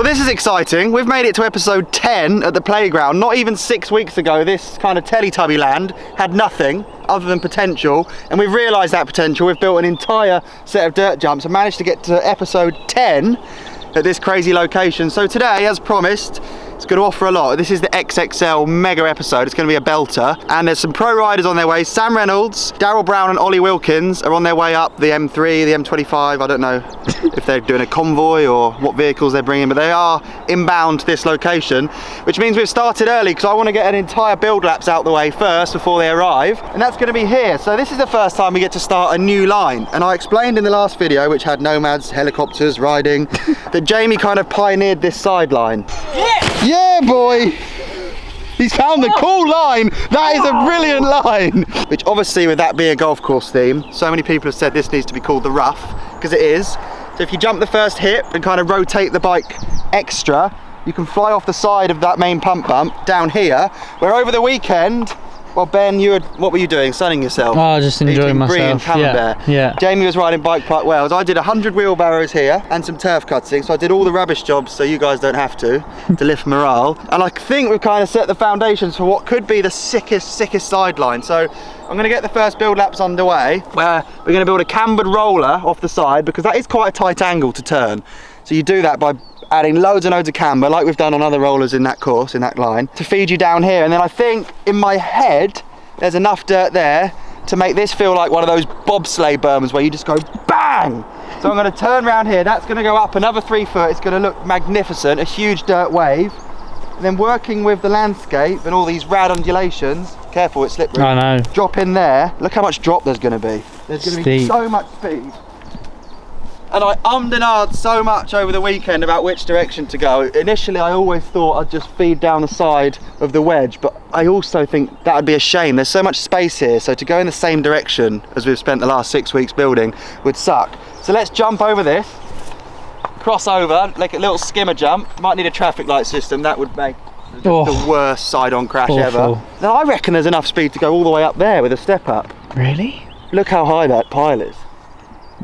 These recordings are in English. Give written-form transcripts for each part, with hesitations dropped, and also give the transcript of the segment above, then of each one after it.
Well, this is exciting. We've made it to episode 10 at the playground. Not even 6 weeks ago, this kind of Teletubby land had nothing other than potential, and we've realised that potential. We've built an entire set of dirt jumps and managed to get to episode 10 at this crazy location. So today, as promised, it's going to offer a lot. This is the XXL mega episode. It's going to be a belter, and there's some pro riders on their way. Sam Reynolds, Daryl Brown and Olly Wilkins are on their way up the M3, the M25. I don't know if they're doing a convoy or what vehicles they're bringing, but they are inbound to this location, which means we've started early because I want to get an entire build laps out the way first before they arrive, and that's going to be here. So this is the first time we get to start a new line, and I explained in the last video, which had nomads, helicopters, riding, that Jamie kind of pioneered this sideline. Yeah, boy! He's found the cool line! That is a brilliant line! Which obviously, with that being a golf course theme, so many people have said this needs to be called the rough, because it is. So if you jump the first hip and kind of rotate the bike extra, you can fly off the side of that main pump bump down here, where over the weekend, well, Ben, what were you doing? Sunning yourself? Oh, just enjoying myself. Yeah. Jamie was riding bike park wells. I did 100 wheelbarrows here and some turf cutting, so I did all the rubbish jobs so you guys don't have to lift morale. And I think we've kind of set the foundations for what could be the sickest sideline. So I'm going to get the first build laps underway, where we're going to build a cambered roller off the side, because that is quite a tight angle to turn. So you do that by adding loads and loads of camber, like we've done on other rollers in that course, in that line, to feed you down here. And then I think, in my head, there's enough dirt there to make this feel like one of those bobsleigh berms where you just go bang! So I'm going to turn around here, that's going to go up another 3 foot, it's going to look magnificent, a huge dirt wave. And then working with the landscape and all these rad undulations, careful, it's slippery. I know. Drop in there, look how much drop there's going to be. There's going to be so much speed. And I ummed and ahed so much over the weekend about which direction to go. Initially, I always thought I'd just feed down the side of the wedge, but I also think that would be a shame. There's so much space here, so to go in the same direction as we've spent the last 6 weeks building would suck. So let's jump over this, cross over, like a little skimmer jump. Might need a traffic light system, that would make the worst side-on crash ever. Now I reckon there's enough speed to go all the way up there with a step up. Really? Look how high that pile is.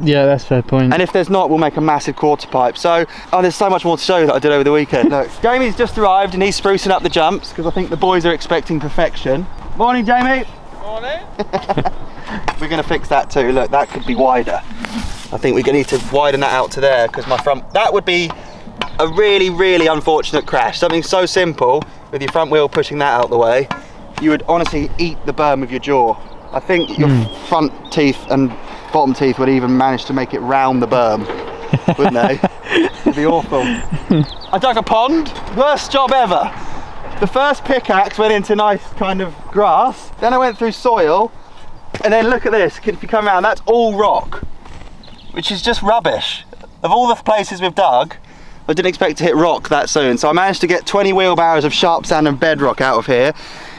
Yeah, that's a fair point. And if there's not, we'll make a massive quarter pipe. So, there's so much more to show you that I did over the weekend. Look, Jamie's just arrived and he's sprucing up the jumps because I think the boys are expecting perfection. Morning, Jamie. Morning. We're going to fix that too. Look, that could be wider. I think we're going to need to widen that out to there because that would be a really, really unfortunate crash. Something so simple with your front wheel pushing that out the way, you would honestly eat the berm with your jaw. I think your front teeth and bottom teeth would even manage to make it round the berm, wouldn't they? It'd be awful. I dug a pond, worst job ever. The first pickaxe went into nice kind of grass, then I went through soil, and then look at this, if you come around, that's all rock, which is just rubbish. Of all the places we've dug, I didn't expect to hit rock that soon, so I managed to get 20 wheelbarrows of sharp sand and bedrock out of here,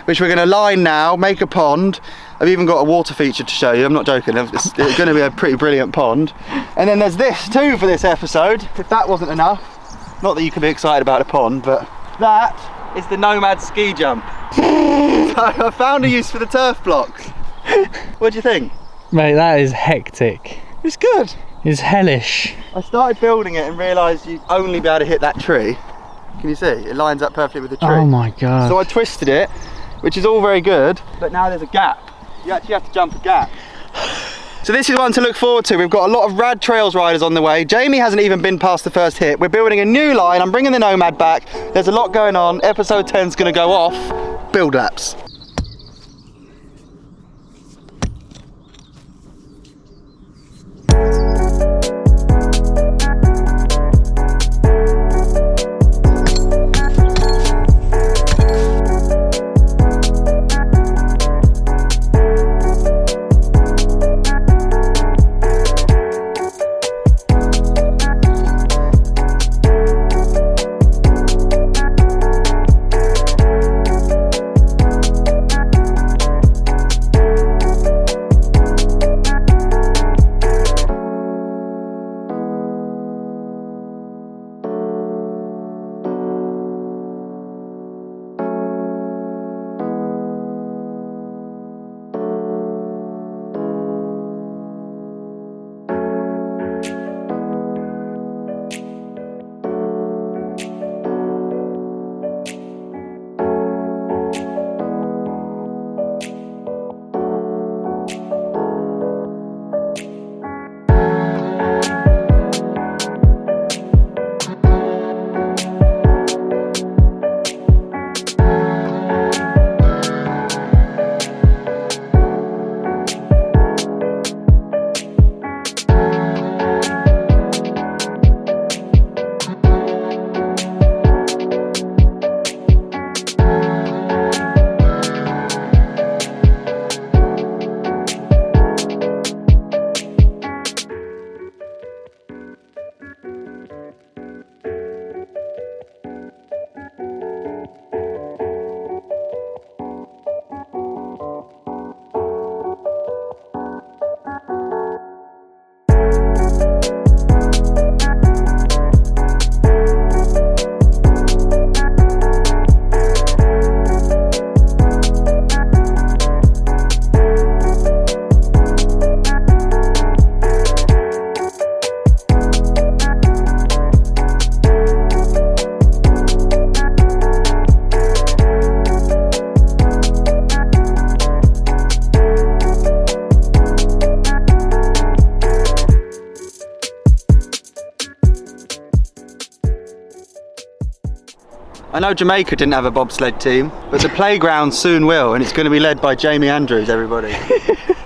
which we're going to line now, make a pond. I've even got a water feature to show you, I'm not joking, it's going to be a pretty brilliant pond. And then there's this too for this episode, if that wasn't enough. Not that you can be excited about a pond, but that is the Nomad ski jump. So I found a use for the turf blocks. What do you think? Mate, that is hectic. It's good. It's hellish. I started building it and realised you'd only be able to hit that tree. Can you see? It lines up perfectly with the tree. Oh my God. So I twisted it, which is all very good, but now there's a gap. You actually have to jump a gap. So this is one to look forward to. We've got a lot of rad trails riders on the way. Jamie hasn't even been past the first hit. We're building a new line. I'm bringing the Nomad back. There's a lot going on. Episode 10's going to go off. Build laps. I know Jamaica didn't have a bobsled team, but the playground soon will, and it's going to be led by Jamie Andrews, everybody.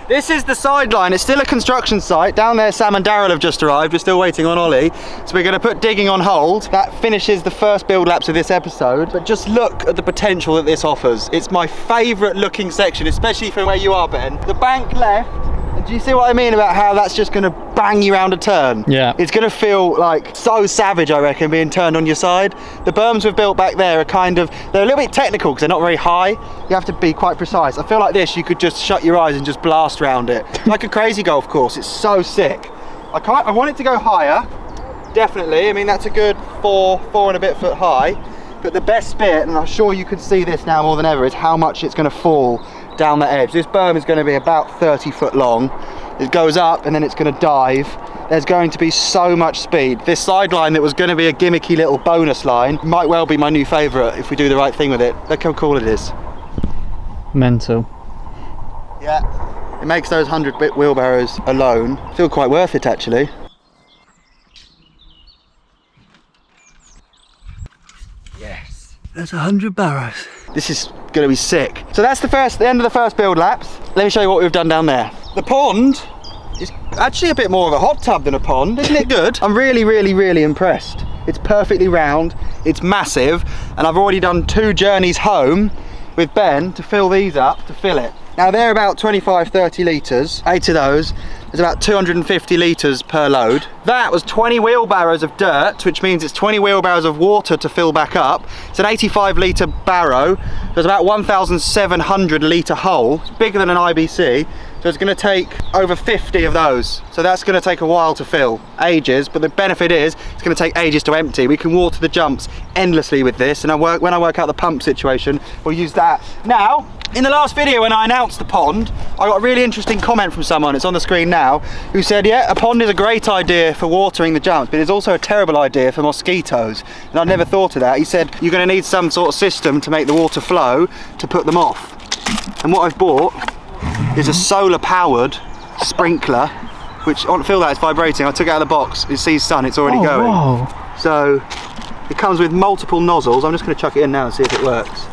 This is the sideline. It's still a construction site. Down there, Sam and Daryl have just arrived. We're still waiting on Olly. So we're going to put digging on hold. That finishes the first build laps of this episode. But just look at the potential that this offers. It's my favourite looking section, especially from where you are, Ben. The bank left. Do you see what I mean about how that's just going to bang you round a turn? Yeah. It's going to feel like so savage, I reckon, being turned on your side. The berms we've built back there are they're a little bit technical because they're not very high. You have to be quite precise. I feel like this, you could just shut your eyes and just blast round it. Like a crazy golf course. It's so sick. I want it to go higher, definitely. I mean, that's a good 4 and a bit foot high. But the best bit, and I'm sure you can see this now more than ever, is how much it's going to fall down the edge. This berm is going to be about 30 foot long. It goes up and then it's going to dive. There's going to be so much speed. This sideline that was going to be a gimmicky little bonus line might well be my new favourite if we do the right thing with it. Look how cool it is. Mental. Yeah, it makes those 100-bit wheelbarrows alone feel quite worth it, actually. Yes, there's 100 barrows. This is going to be sick. So that's the end of the first build laps. Let me show you what we've done down there. The pond is actually a bit more of a hot tub than a pond. Isn't it good? I'm really, really, really impressed. It's perfectly round, it's massive, and I've already done 2 journeys home with Ben to fill these up, to fill it. Now they're about 25-30 litres, 8 of those. There's about 250 litres per load. That was 20 wheelbarrows of dirt, which means it's 20 wheelbarrows of water to fill back up. It's an 85 litre barrow. There's about 1,700 litre hole. It's bigger than an IBC. So it's going to take over 50 of those. So that's going to take a while to fill, ages, but the benefit is it's going to take ages to empty. We can water the jumps endlessly with this, and when I work out the pump situation, we'll use that. Now, in the last video when I announced the pond, I got a really interesting comment from someone, it's on the screen now, who said, yeah, a pond is a great idea for watering the jumps, but it's also a terrible idea for mosquitoes. And I'd never thought of that. He said, you're going to need some sort of system to make the water flow to put them off. And what I've bought is a solar powered sprinkler, which I feel that it's vibrating. I took it out of the box, it sees sun, it's already going. Whoa. So it comes with multiple nozzles. I'm just going to chuck it in now and see if it works.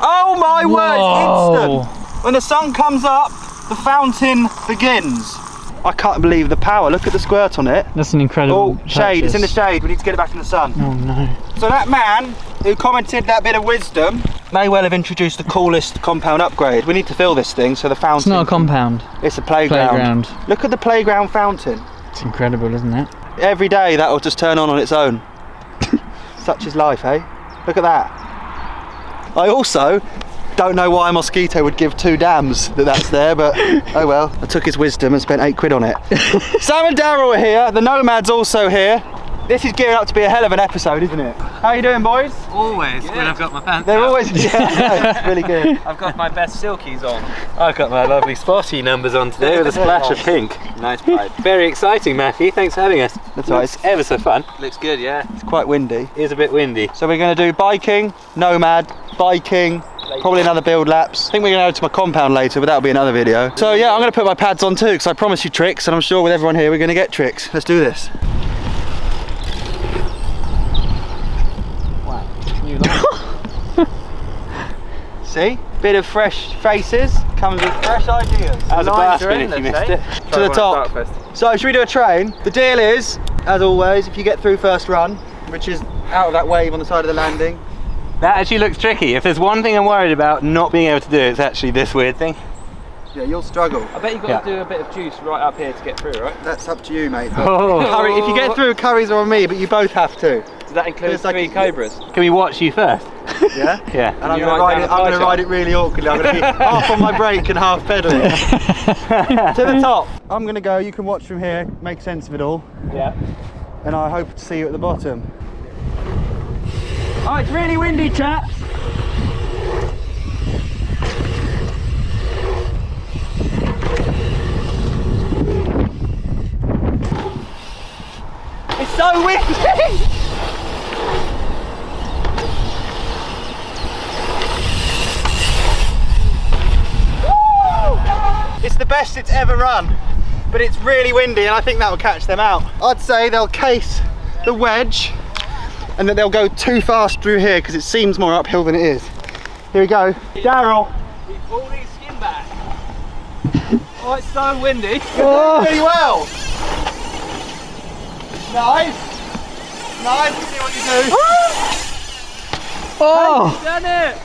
Oh my word, instant! When the sun comes up, the fountain begins. I can't believe the power. Look at the squirt on it. That's an incredible shade, purchase. It's in the shade. We need to get it back in the sun. Oh no. So that man who commented that bit of wisdom may well have introduced the coolest compound upgrade. We need to fill this thing so the fountain... It's not a compound. It's a playground. Look at the playground fountain. It's incredible, isn't it? Every day that will just turn on its own. Such is life, eh? Look at that. I also don't know why a mosquito would give 2 damns that that's there, but oh well. I took his wisdom and spent 8 quid on it. Sam and Daryl are here. The Nomad's also here. This is gearing up to be a hell of an episode, isn't it? How you doing, boys? Always, when I've got my pants They're out. always, yeah, it's really good. I've got my best silkies on. I've got my lovely spotty numbers on today with a splash of pink. Nice pipe. Very exciting, Matthew. Thanks for having us. That's right. It's ever so fun. Looks good, yeah. It's quite windy. It is a bit windy. So we're going to do biking, Nomad, biking, probably another build laps. I think we're going to go to my compound later, but that'll be another video. So yeah, I'm going to put my pads on too, because I promised you tricks, and I'm sure with everyone here we're going to get tricks. Let's do this. See? Bit of fresh faces comes with fresh ideas. That was a blast if you missed it. To the top. So should we do a train? The deal is, as always, if you get through first run, which is out of that wave on the side of the landing. That actually looks tricky. If there's one thing I'm worried about not being able to do, it's actually this weird thing. Yeah, you'll struggle. I bet you've got to do a bit of juice right up here to get through, right? That's up to you, mate. Oh. Curry, if you get through, curries are on me, but you both have to. Does that include 3 cobras? Can we watch you first? Yeah? Yeah. And I'm going to ride it really awkwardly. I'm going to be half on my brake and half pedalling. To the top. I'm going to go, you can watch from here, make sense of it all. Yeah. And I hope to see you at the bottom. Oh, it's really windy, chaps. It's so windy! It's the best it's ever run, but it's really windy and I think that will catch them out. I'd say they'll case the wedge and that they'll go too fast through here because it seems more uphill than it is. Here we go. Daryl. We pull these skin back. Oh, it's so windy. Oh. Really well. Nice. Nice. See what you do. Oh! You've done it.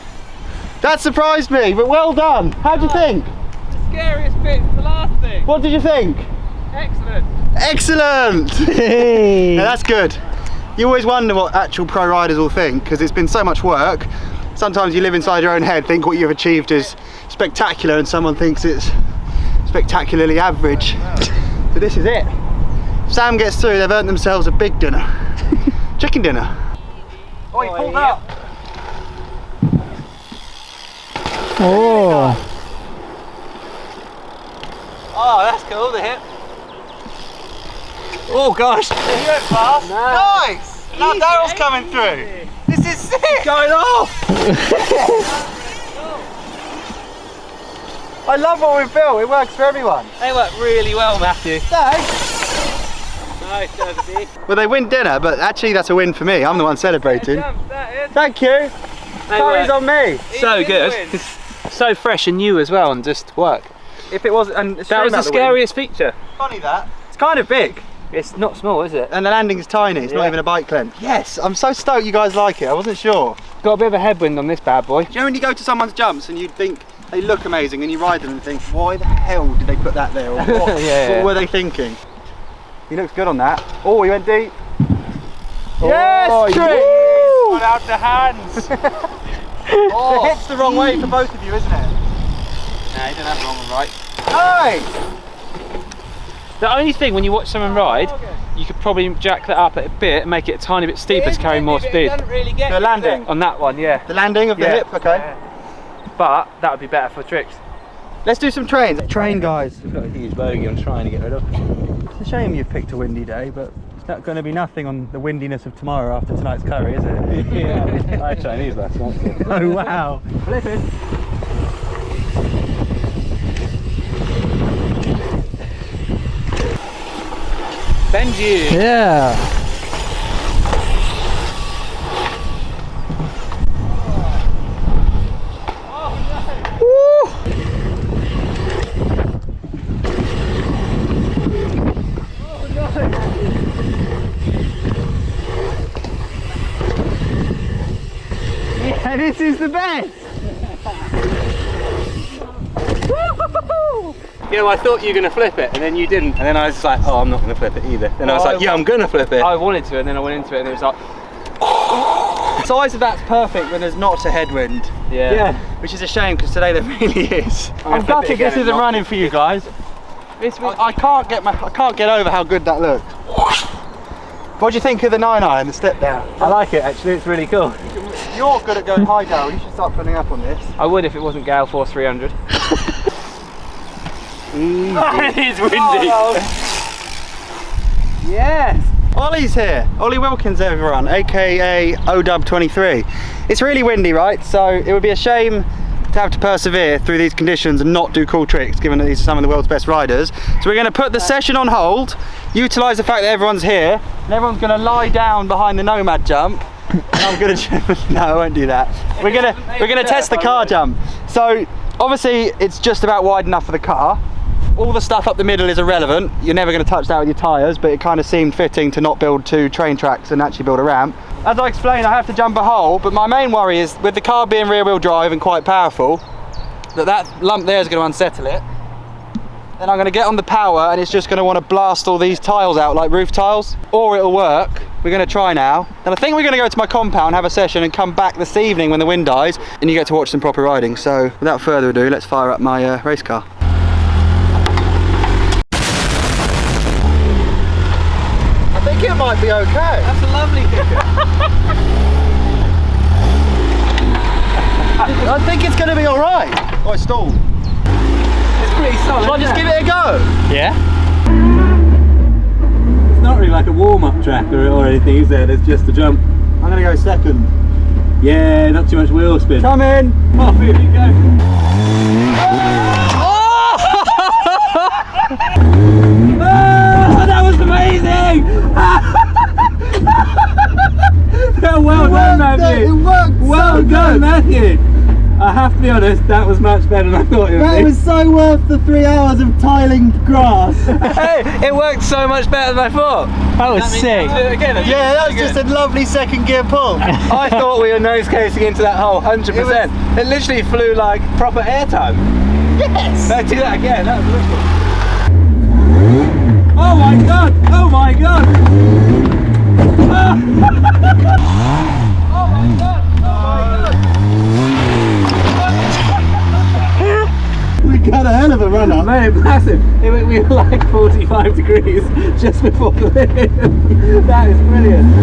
That surprised me, but well done. How'd you think? The scariest bit's the last thing. What did you think? Excellent. Excellent. Hey! Yeah, that's good. You always wonder what actual pro riders will think because it's been so much work. Sometimes you live inside your own head, think what you've achieved is spectacular, and someone thinks it's spectacularly average. So this is it. If Sam gets through, they've earned themselves a big dinner. Chicken dinner. Oh, he pulled up. Oh! Oh, that's cool, the hip. Oh gosh. You went fast. Nice. Now Easy, Daryl's eh? coming through. This is sick. Going off. I love what we've built. It works for everyone. They work really well, Matthew. Thanks. Nice, Dusty. Well, they win dinner, but actually that's a win for me. I'm the one celebrating. That is. Thank you. Curry's on me. So Easy good. win. It's so fresh and new as well, and just work. If it wasn't, and That was the scariest feature. Funny that. It's kind of big, It's not small, is it? and the landing's tiny. It's not Yeah. even a bike length. Yes, I'm so stoked you guys like it. I wasn't sure. Got a bit of a headwind on this bad boy. Do you know when you go to someone's jumps and you think they look amazing, and you ride them and think, why the hell did they put that there? Or what, Yeah. what were they thinking? He looks good on that. Oh, he went deep. Yes, trick! Put out the hands. The hit's the wrong way for both of you, isn't it? Nah, you don't have the wrong one right. Nice! The only thing when you watch someone ride, you could probably jack that up a bit and make it a tiny bit steeper to carry more speed. Doesn't really get The landing. On that one, yeah. The landing of the Yeah. hip, okay. But that would be better for tricks. Let's do some trains. Train, guys. We've got a huge bogey I'm trying to get rid of. It's a shame you've picked a windy day, but it's not going to be nothing on the windiness of tomorrow after tonight's curry, is it? Yeah, I had Chinese last night. Oh, wow. Flipping. Benji! Yeah! Yeah, this is the best. You know, I thought you were going to flip it, and then you didn't. And then I was just like, oh, I'm not going to flip it either. Then I was like, yeah, I'm going to flip it. I wanted to, and then I went into it, and it was like, The size of that's perfect when there's not a headwind. Yeah. Which is a shame because today there really is. gonna I'm flip it gutted again this and isn't not- running for you guys. I can't get over how good that looked. What do you think of the 9-iron, the step down? I like it actually, it's really cool. You're good at going high down. You should start putting up on this. I would if it wasn't Gale Force 300. It's windy. Yes! Olly's here. Olly Wilkins, everyone, aka ODub23. It's really windy, right? So it would be a shame to have to persevere through these conditions and not do cool tricks, given that these are some of the world's best riders. So we're going to put the session on hold, utilise the fact that everyone's here, and everyone's going to lie down behind the Nomad jump. And I'm going to no, I won't do that. We're going to test the car jump. So obviously it's just about wide enough for the car. All the stuff up the middle is irrelevant. You're never going to touch that with your tyres, but it kind of seemed fitting to not build 2 train tracks and actually build a ramp. As I explained, I have to jump a hole, but my main worry is with the car being rear wheel drive and quite powerful, that lump there is going to unsettle it. Then I'm going to get on the power and it's just going to want to blast all these tiles out like roof tiles, or it'll work. We're going to try now. And I think we're going to go to my compound, have a session and come back this evening when the wind dies and you get to watch some proper riding. So without further ado, let's fire up my race car. I think it might be okay. That's a lovely kicker. I think it's going to be all right. Oh, I stalled. It's pretty solid. Shall I just give it a go? Yeah? It's not really like a warm-up track or anything, is there? There's just a jump. I'm going to go second. Yeah, not too much wheel spin. Come in. Off, here we go. Oh, that was amazing! Matthew! It worked! Well so done, good. Matthew! I have to be honest, that was much better than I thought it would That be. was so worth the 3 hours of tiling grass. Hey, it worked so much better than I thought. That was sick. Do it again. Yeah, that was just a lovely second gear pull. I thought we were nose casing into that hole 100%. It literally flew like proper airtime. Yes! Let's do that again, that was beautiful. Oh my god! Oh my god! Ah. Oh my god! Oh my god! We got a hell of a run up. Mate, massive. We were like 45 degrees just before the lift. That is brilliant.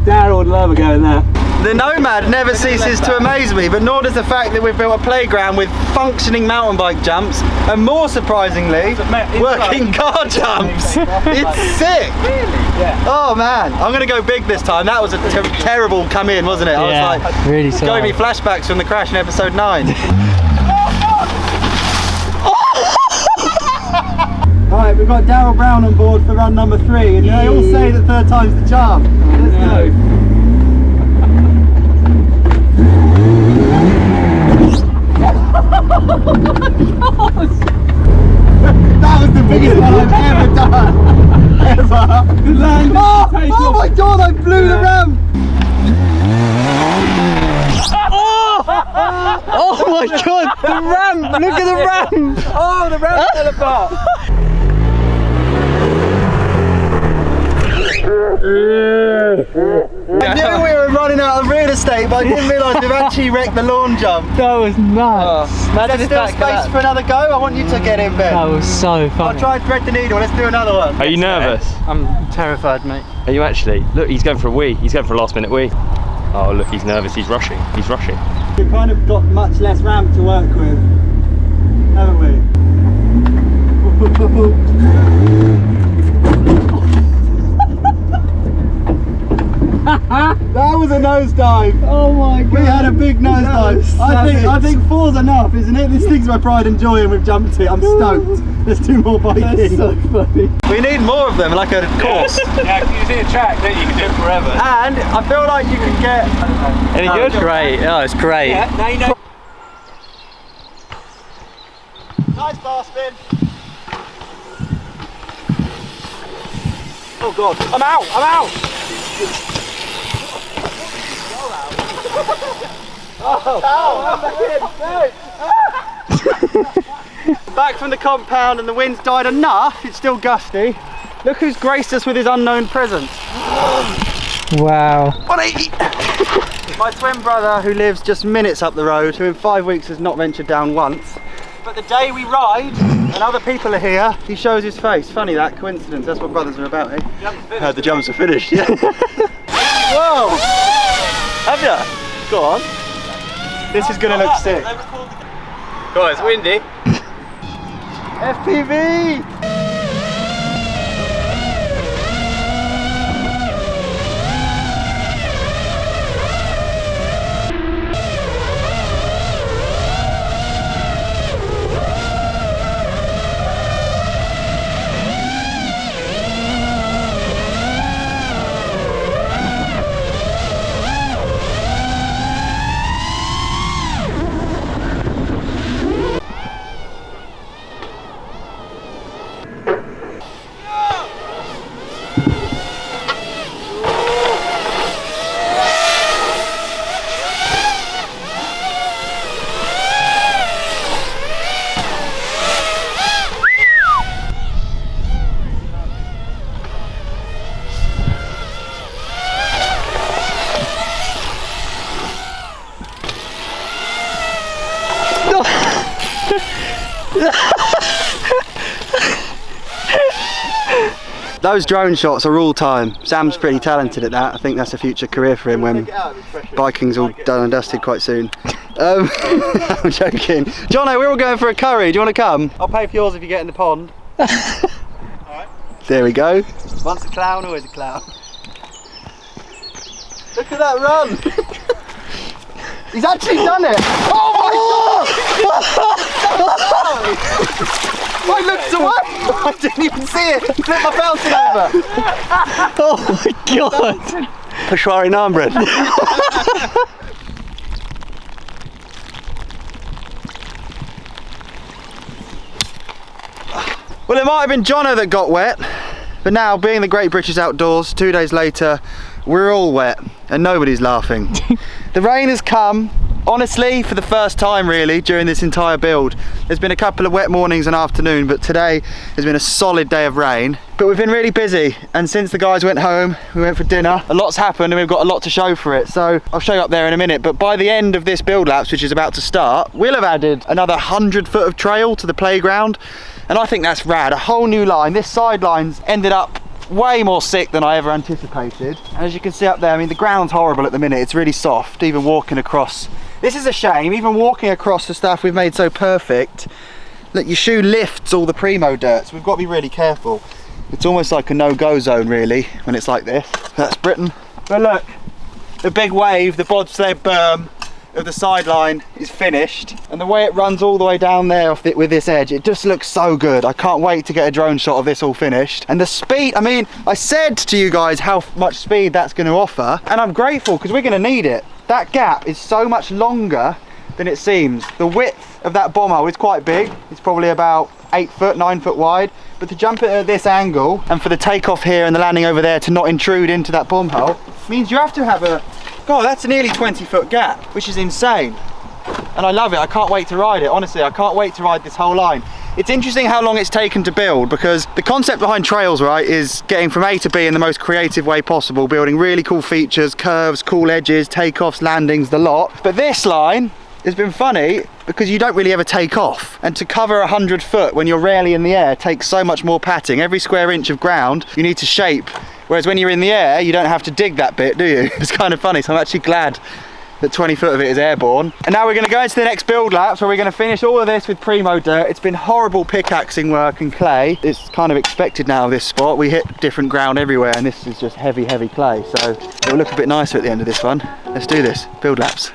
Daryl would love a go in that. The Nomad never ceases to amaze me, but nor does the fact that we've built a playground with functioning mountain bike jumps, and more surprisingly, working car jumps. It's sick. Really? Yeah. Oh man, I'm gonna go big this time. That was a terrible come in, wasn't it? I was like, really it's giving me slow. flashbacks from the crash in episode 9. Alright, we've got Daryl Brown on board for run number 3, and they all say that third time's the charm. Let's go. That was the biggest one I've ever done! Ever! Good land! Oh my god, I blew the ramp! Oh my god, the ramp! Look at the ramp! Oh, the ramp fell apart! I knew we were running out of real estate, but I didn't realise we've actually wrecked the lawn jump. That was nuts. Is there still space for another go? I want you to get in, Ben. That was so I'll funny. try and thread the needle, let's do another one. Are you nervous? I'm terrified, mate. Are you actually? Look, he's going for a wee. He's going for a last minute wee. Oh, look, he's nervous. He's rushing. He's rushing. We've kind of got much less ramp to work with, haven't we? That was a nosedive. Oh my god. We had a big nosedive. I think 4's enough, isn't it? This thing's my pride and joy, and we've jumped it. I'm stoked. Let's do more biking. That's so funny. We need more of them, like a course. Yeah, you see a track, don't you? You can do it forever. And I feel like you can get. Any good? Great. Oh, it's great. Yeah, now you know. Nice bar spin. Oh god. I'm out! I'm out! Back from the compound, and the wind's died enough. It's still gusty. Look who's graced us with his unknown presence. Wow. 180. My twin brother, who lives just minutes up the road, who in 5 weeks has not ventured down once. But the day we ride and other people are here, he shows his face. Funny that, coincidence. That's what brothers are about, eh? Heard the jumps are finished. Yeah. Whoa! Have ya? Go on. This is gonna look sick. Go on, it's windy. FPV! Those drone shots are all time. Sam's pretty talented at that. I think that's a future career for him when biking's all done and dusted quite soon. I'm joking. Jono, we're all going for a curry. Do you want to come? I'll pay for yours if you get in the pond. Alright. There we go. Once a clown, always a clown. Look at that run! He's actually done it! Oh my god! I looked away! I didn't even see it! Flip my fountain over! Oh my god! Peshwari naan bread. Well, it might have been Jono that got wet, but now, being the Great British Outdoors, 2 days later, we're all wet and nobody's laughing. The rain has come, honestly, for the first time really during this entire build. There's been a couple of wet mornings and afternoon, but today has been a solid day of rain. But we've been really busy, and since the guys went home, we went for dinner, a lot's happened and we've got a lot to show for it. So I'll show you up there in a minute, but by the end of this build lapse, which is about to start, we'll have added another 100 foot of trail to the playground. And I think that's rad, a whole new line. This sideline's ended up way more sick than I ever anticipated. And as you can see up there, I mean, the ground's horrible at the minute. It's really soft, even walking across. This is a shame, even walking across the stuff we've made so perfect. Look, your shoe lifts all the primo dirt, so we've got to be really careful. It's almost like a no-go zone, really, when it's like this. That's Britain. But look, the big wave, the bobsled berm of the sideline is finished, and the way it runs all the way down there off with this edge, it just looks so good. I can't wait to get a drone shot of this all finished. And the speed, I mean, I said to you guys how much speed that's going to offer, and I'm grateful because we're going to need it. That gap is so much longer than it seems. The width of that bomb hole is quite big. It's probably about 8 foot, 9 foot wide, but to jump it at this angle and for the takeoff here and the landing over there to not intrude into that bomb hole means you have to have a, God, that's a nearly 20 foot gap, which is insane. And I love it. I can't wait to ride it. Honestly, I can't wait to ride this whole line. It's interesting how long it's taken to build, because the concept behind trails, right, is getting from A to B in the most creative way possible, building really cool features, curves, cool edges, takeoffs, landings, the lot. But this line has been funny because you don't really ever take off, and to cover 100 foot when you're rarely in the air takes so much more patting. Every square inch of ground you need to shape, whereas when you're in the air you don't have to dig that bit, do you? It's kind of funny, so I'm actually glad that 20 foot of it is airborne. And now we're going to go into the next build lapse where we're going to finish all of this with primo dirt. It's been horrible pickaxing work and clay. It's kind of expected now, this spot. We hit different ground everywhere, and this is just heavy clay, so it'll look a bit nicer at the end of this one. Let's do this, build lapse.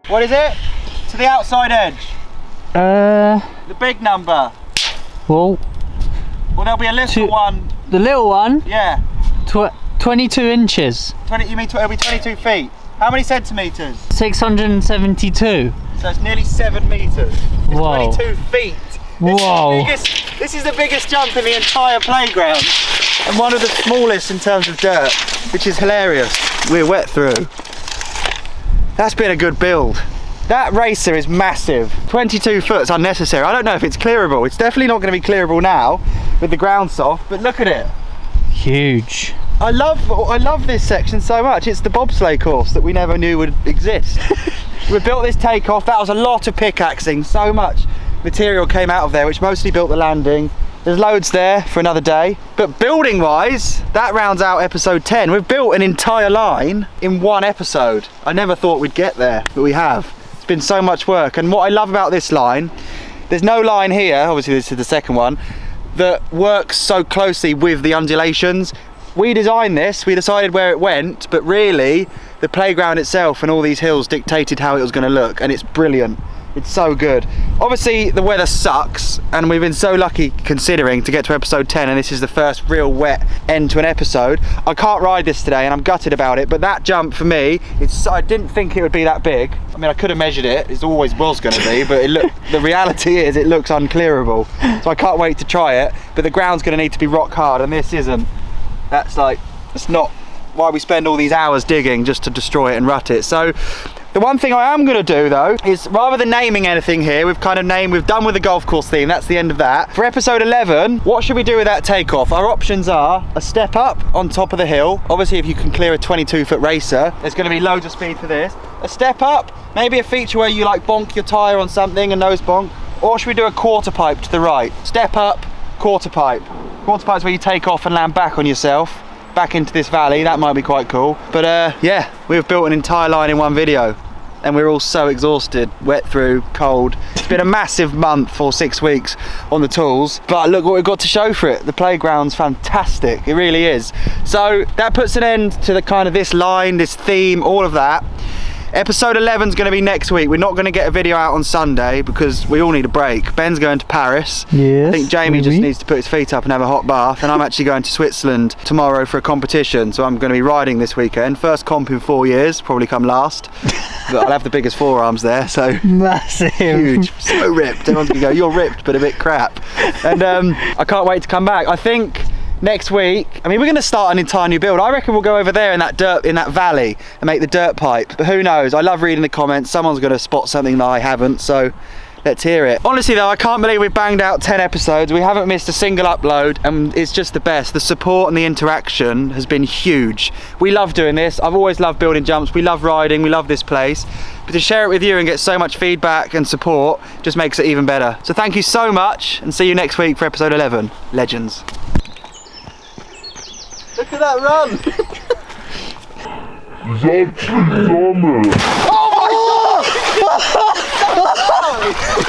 What is it? To the outside edge. The big number. Well, Well, there'll be a little one. the little one, Yeah. 22 inches. 20, you mean it'll be 22 feet? How many centimetres? 672. So it's nearly 7 metres. It's Whoa. 22 feet. Whoa. This is the biggest jump in the entire playground. And one of the smallest in terms of dirt, which is hilarious. We're wet through. That's been a good build. That racer is massive. 22 foot's unnecessary. I don't know if it's clearable. It's definitely not going to be clearable now with the ground soft, but look at it. Huge. I love this section so much. It's the bobsleigh course that we never knew would exist. We built this takeoff. That was a lot of pickaxing. So much material came out of there, which mostly built the landing. There's loads there for another day. But building wise, that rounds out episode 10. We've built an entire line in one episode. I never thought we'd get there, but we have. It's been so much work. And what I love about this line, there's no line here, obviously this is the second one, that works so closely with the undulations. We designed this, we decided where it went, but really the playground itself and all these hills dictated how it was going to look, and it's brilliant. It's so good. Obviously the weather sucks, and we've been so lucky considering to get to episode 10, and this is the first real wet end to an episode. I can't ride this today and I'm gutted about it, but that jump for me, I didn't think it would be that big. I mean, I could have measured it, it always was going to be, but the reality is it looks unclearable. So I can't wait to try it, but the ground's going to need to be rock hard, and this isn't. That's not why we spend all these hours digging just to destroy it and rut it. So the one thing I am going to do though is, rather than naming anything here, we've done with the golf course theme, that's the end of that. For episode 11, what should we do with that takeoff? Our options are a step up on top of the hill. Obviously if you can clear a 22-foot racer, there's going to be loads of speed for this. A step up, maybe a feature where you like bonk your tyre on something, a nose bonk. Or should we do a quarter pipe to the right? Step up, quarter pipe. Quarter pipe's where you take off and land back on yourself, back into this valley. That might be quite cool. But yeah, we've built an entire line in one video, and we're all so exhausted, wet through, cold. It's been a massive month or 6 weeks on the tools, but look what we've got to show for it. The playground's fantastic, it really is. So that puts an end to the kind of this line, this theme, all of that. Episode 11 is going to be next week. We're not going to get a video out on Sunday because we all need a break. Ben's going to Paris. Yes, I think Jamie just needs to put his feet up and have a hot bath. And I'm actually going to Switzerland tomorrow for a competition. So I'm going to be riding this weekend. First comp in 4 years, probably come last. But I'll have the biggest forearms there, so massive. Huge, so ripped. Everyone's going to go, you're ripped, but a bit crap. And I can't wait to come back. I think next week, I mean, we're going to start an entire new build. I reckon we'll go over there in that valley and make the dirt pipe. But who knows? I love reading the comments. Someone's going to spot something that I haven't, so let's hear it. Honestly though, I can't believe we've banged out 10 episodes. We haven't missed a single upload, and it's just the best. The support and the interaction has been huge. We love doing this. I've always loved building jumps. We love riding. We love this place. But to share it with you and get so much feedback and support just makes it even better. So thank you so much, and see you next week for episode 11. Legends. Look at that run! Oh my god!